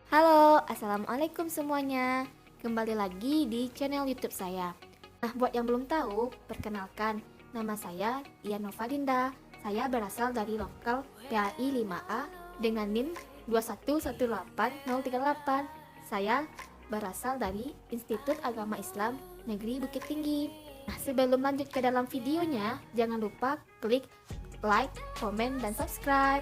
Halo, assalamualaikum semuanya. Kembali lagi di channel YouTube saya. Nah, buat yang belum tahu, perkenalkan, nama saya Ian Novalinda. Saya berasal dari lokal PAI 5A dengan NIM 2118038. Saya berasal dari Institut Agama Islam Negeri Bukit Tinggi. Nah, sebelum lanjut ke dalam videonya, jangan lupa klik like, komen, dan subscribe.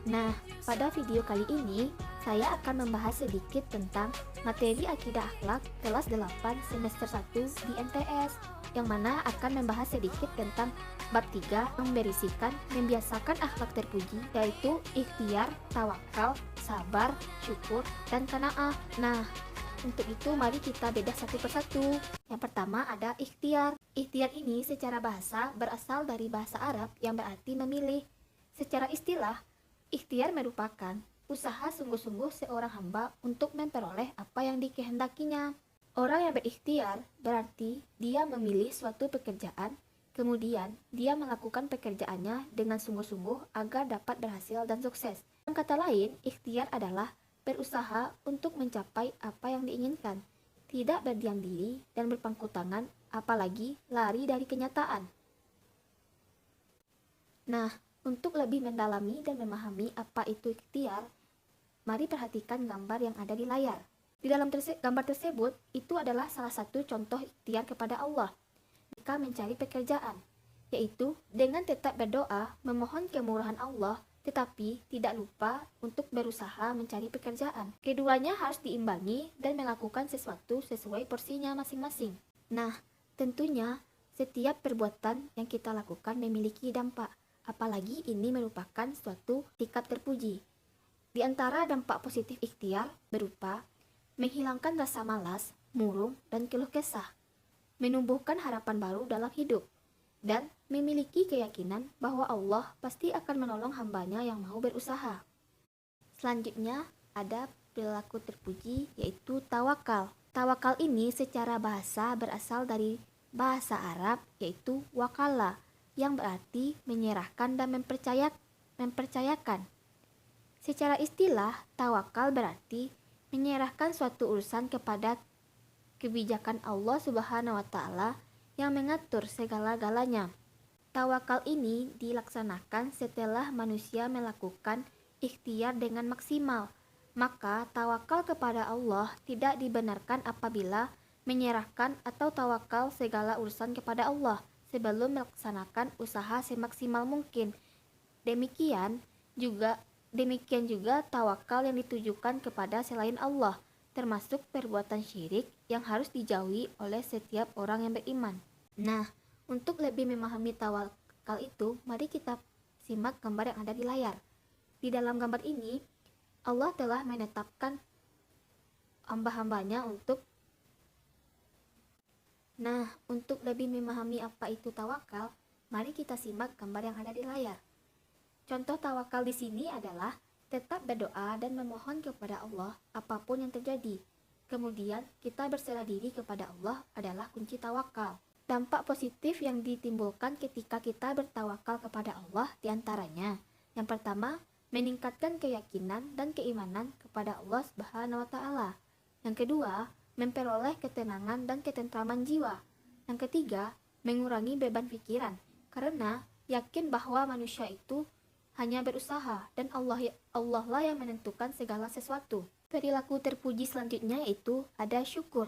Nah, pada video kali ini, saya akan membahas sedikit tentang materi Akidah Akhlak kelas 8 semester 1 di MTS, yang mana akan membahas sedikit tentang bab 3 yang berisikan membiasakan akhlak terpuji, yaitu ikhtiar, tawakal, sabar, syukur, dan qanaah. Nah, untuk itu mari kita bedah satu persatu. Yang pertama ada ikhtiar. Ikhtiar ini secara bahasa berasal dari bahasa Arab yang berarti memilih. Secara istilah, ikhtiar merupakan usaha sungguh-sungguh seorang hamba untuk memperoleh apa yang dikehendakinya. Orang yang berikhtiar berarti dia memilih suatu pekerjaan, kemudian dia melakukan pekerjaannya dengan sungguh-sungguh agar dapat berhasil dan sukses. Dengan kata lain, ikhtiar adalah berusaha untuk mencapai apa yang diinginkan, tidak berdiam diri dan berpangku tangan, apalagi lari dari kenyataan. Nah, untuk lebih mendalami dan memahami apa itu ikhtiar, mari perhatikan gambar yang ada di layar. Di dalam gambar tersebut, itu adalah salah satu contoh ikhtiar kepada Allah jika mencari pekerjaan, yaitu dengan tetap berdoa memohon kemurahan Allah, tetapi tidak lupa untuk berusaha mencari pekerjaan. Keduanya harus diimbangi dan melakukan sesuatu sesuai porsinya masing-masing. Nah, tentunya setiap perbuatan yang kita lakukan memiliki dampak. Apalagi ini merupakan suatu sikap terpuji. Di antara dampak positif ikhtiar berupa menghilangkan rasa malas, murung, dan keluh kesah, menumbuhkan harapan baru dalam hidup, dan memiliki keyakinan bahwa Allah pasti akan menolong hambanya yang mau berusaha. Selanjutnya ada perilaku terpuji yaitu tawakal. Tawakal ini secara bahasa berasal dari bahasa Arab yaitu wakala, yang berarti menyerahkan dan mempercayakan. Secara istilah, tawakal berarti menyerahkan suatu urusan kepada kebijakan Allah Subhanahu wa Ta'ala yang mengatur segala-galanya. Tawakal ini dilaksanakan setelah manusia melakukan ikhtiar dengan maksimal. Maka tawakal kepada Allah tidak dibenarkan apabila menyerahkan atau tawakal segala urusan kepada Allah sebelum melaksanakan usaha semaksimal mungkin. Demikian juga tawakal yang ditujukan kepada selain Allah, termasuk perbuatan syirik yang harus dijauhi oleh setiap orang yang beriman. Nah, untuk lebih memahami tawakal itu, mari kita simak gambar yang ada di layar. Di dalam gambar ini, Allah telah menetapkan hamba-hambanya untuk lebih memahami apa itu tawakal, mari kita simak gambar yang ada di layar. Contoh tawakal di sini adalah tetap berdoa dan memohon kepada Allah apapun yang terjadi. Kemudian kita berserah diri kepada Allah adalah kunci tawakal. Dampak positif yang ditimbulkan ketika kita bertawakal kepada Allah diantaranya, yang pertama, meningkatkan keyakinan dan keimanan kepada Allah Subhanahu wa Ta'ala. Yang kedua, memperoleh ketenangan dan ketentraman jiwa. Yang ketiga, mengurangi beban pikiran, karena yakin bahwa manusia itu hanya berusaha dan Allah lah yang menentukan segala sesuatu. Perilaku terpuji selanjutnya yaitu ada syukur.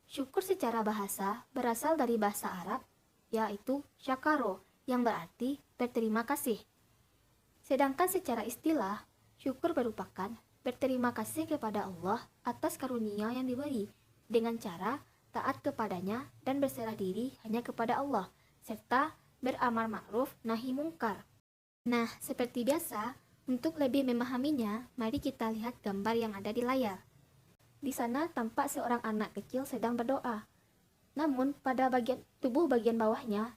Syukur secara bahasa berasal dari bahasa Arab yaitu syakaro, yang berarti berterima kasih. Sedangkan secara istilah, syukur merupakan berterima kasih kepada Allah atas karunia yang diberi dengan cara taat kepadanya dan berserah diri hanya kepada Allah, serta beramar ma'ruf nahi mungkar. Nah, seperti biasa, untuk lebih memahaminya, mari kita lihat gambar yang ada di layar. Di sana tampak seorang anak kecil sedang berdoa. Namun, pada tubuh bagian bawahnya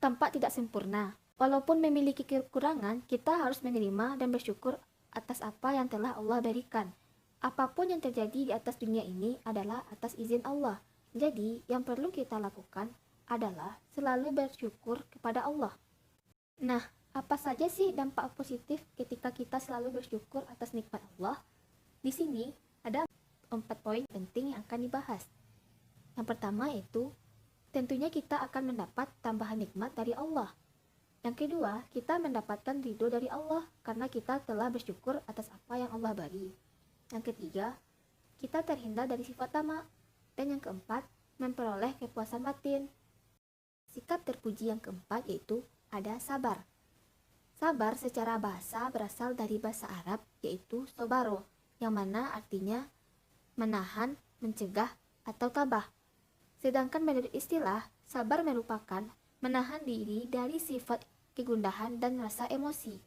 tampak tidak sempurna. Walaupun memiliki kekurangan, kita harus menerima dan bersyukur atas apa yang telah Allah berikan. Apapun yang terjadi di atas dunia ini adalah atas izin Allah. Jadi, yang perlu kita lakukan adalah selalu bersyukur kepada Allah. Nah, Apa saja sih dampak positif ketika kita selalu bersyukur atas nikmat Allah? Di sini ada 4 poin penting yang akan dibahas. Yang pertama yaitu, tentunya kita akan mendapat tambahan nikmat dari Allah. Yang kedua, kita mendapatkan ridho dari Allah karena kita telah bersyukur atas apa yang Allah beri. Yang ketiga, kita terhindar dari sifat tamak. Dan yang keempat, memperoleh kepuasan batin. Sikap terpuji yang keempat yaitu ada sabar. Sabar secara bahasa berasal dari bahasa Arab yaitu sobaro, yang mana artinya menahan, mencegah, atau tabah. Sedangkan menurut istilah, sabar merupakan menahan diri dari sifat kegundahan dan rasa emosi,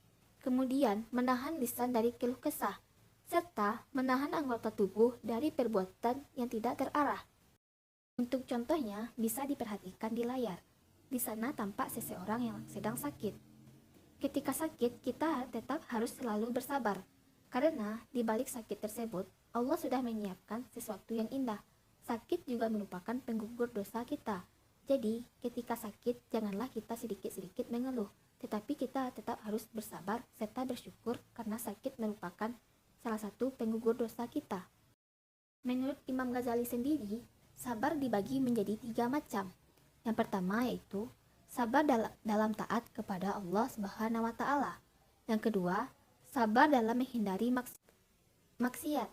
kemudian menahan lisan dari keluh kesah, serta menahan anggota tubuh dari perbuatan yang tidak terarah. Untuk contohnya, bisa diperhatikan di layar. Di sana tampak seseorang yang sedang sakit. Ketika sakit, kita tetap harus selalu bersabar, karena di balik sakit tersebut, Allah sudah menyiapkan sesuatu yang indah. Sakit juga merupakan penggugur dosa kita. Jadi, ketika sakit, janganlah kita sedikit-sedikit mengeluh, tetapi kita tetap harus bersabar serta bersyukur karena sakit merupakan salah satu penggugur dosa kita. Menurut Imam Ghazali sendiri, sabar dibagi menjadi 3 macam. Yang pertama yaitu sabar dalam taat kepada Allah Subhanahu wa Ta'ala. Yang kedua, sabar dalam menghindari maksiat.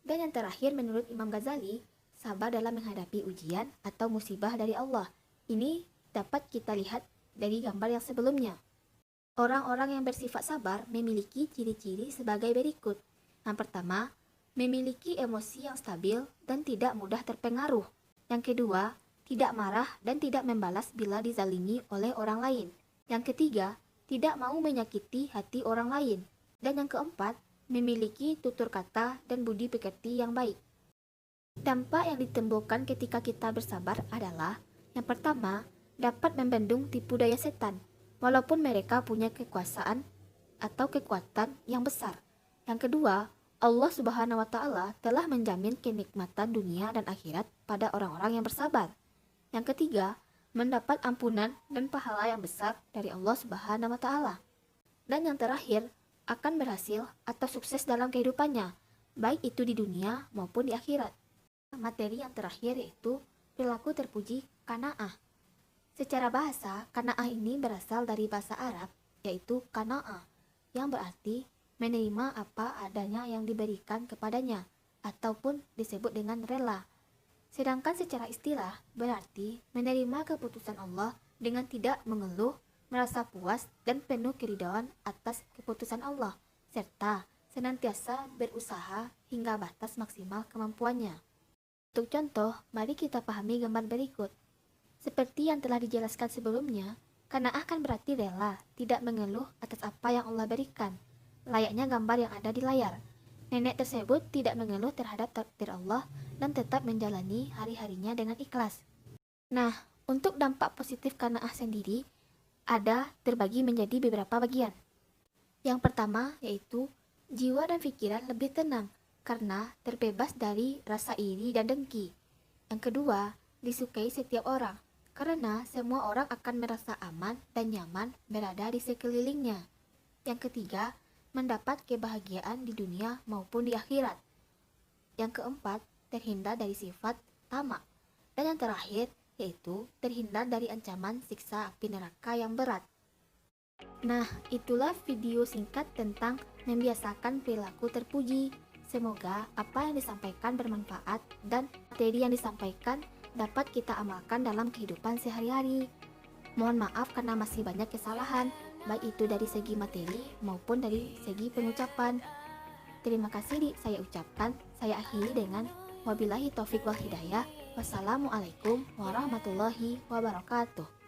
Dan yang terakhir menurut Imam Ghazali, sabar dalam menghadapi ujian atau musibah dari Allah. Ini dapat kita lihat dari gambar yang sebelumnya. Orang-orang yang bersifat sabar memiliki ciri-ciri sebagai berikut. Yang pertama, memiliki emosi yang stabil dan tidak mudah terpengaruh. Yang kedua, tidak marah dan tidak membalas bila dizalimi oleh orang lain. Yang ketiga, tidak mau menyakiti hati orang lain. Dan yang keempat, memiliki tutur kata dan budi pekerti yang baik. Dampak yang ditimbulkan ketika kita bersabar adalah, yang pertama, dapat membendung tipu daya setan, walaupun mereka punya kekuasaan atau kekuatan yang besar. Yang kedua, Allah Subhanahu wa Ta'ala telah menjamin kenikmatan dunia dan akhirat pada orang-orang yang bersabar. Yang ketiga, mendapat ampunan dan pahala yang besar dari Allah Subhanahu wa Ta'ala. Dan yang terakhir, akan berhasil atau sukses dalam kehidupannya, baik itu di dunia maupun di akhirat. Materi yang terakhir yaitu perilaku terpuji qanaah. Secara bahasa, qanaah ini berasal dari bahasa Arab, yaitu qanaah, yang berarti menerima apa adanya yang diberikan kepadanya, ataupun disebut dengan rela. Sedangkan secara istilah berarti menerima keputusan Allah dengan tidak mengeluh, merasa puas dan penuh keridhaan atas keputusan Allah, serta senantiasa berusaha hingga batas maksimal kemampuannya. Untuk contoh, mari kita pahami gambar berikut. Seperti yang telah dijelaskan sebelumnya, qanaah kan berarti rela, tidak mengeluh atas apa yang Allah berikan, layaknya gambar yang ada di layar. Nenek tersebut tidak mengeluh terhadap takdir Allah dan tetap menjalani hari-harinya dengan ikhlas. Nah, untuk dampak positif qanaah sendiri ada terbagi menjadi beberapa bagian. Yang pertama yaitu jiwa dan pikiran lebih tenang karena terbebas dari rasa iri dan dengki. Yang kedua, disukai setiap orang karena semua orang akan merasa aman dan nyaman berada di sekelilingnya. Yang ketiga, mendapat kebahagiaan di dunia maupun di akhirat. Yang keempat, terhindar dari sifat tamak. Dan yang terakhir, yaitu terhindar dari ancaman siksa api neraka yang berat. Nah, itulah video singkat tentang membiasakan perilaku terpuji. Semoga apa yang disampaikan bermanfaat dan materi yang disampaikan dapat kita amalkan dalam kehidupan sehari-hari. Mohon maaf karena masih banyak kesalahan, baik itu dari segi materi maupun dari segi pengucapan. Terima kasih saya ucapkan, saya akhiri dengan wabillahi taufik wal hidayah. Wassalamualaikum warahmatullahi wabarakatuh.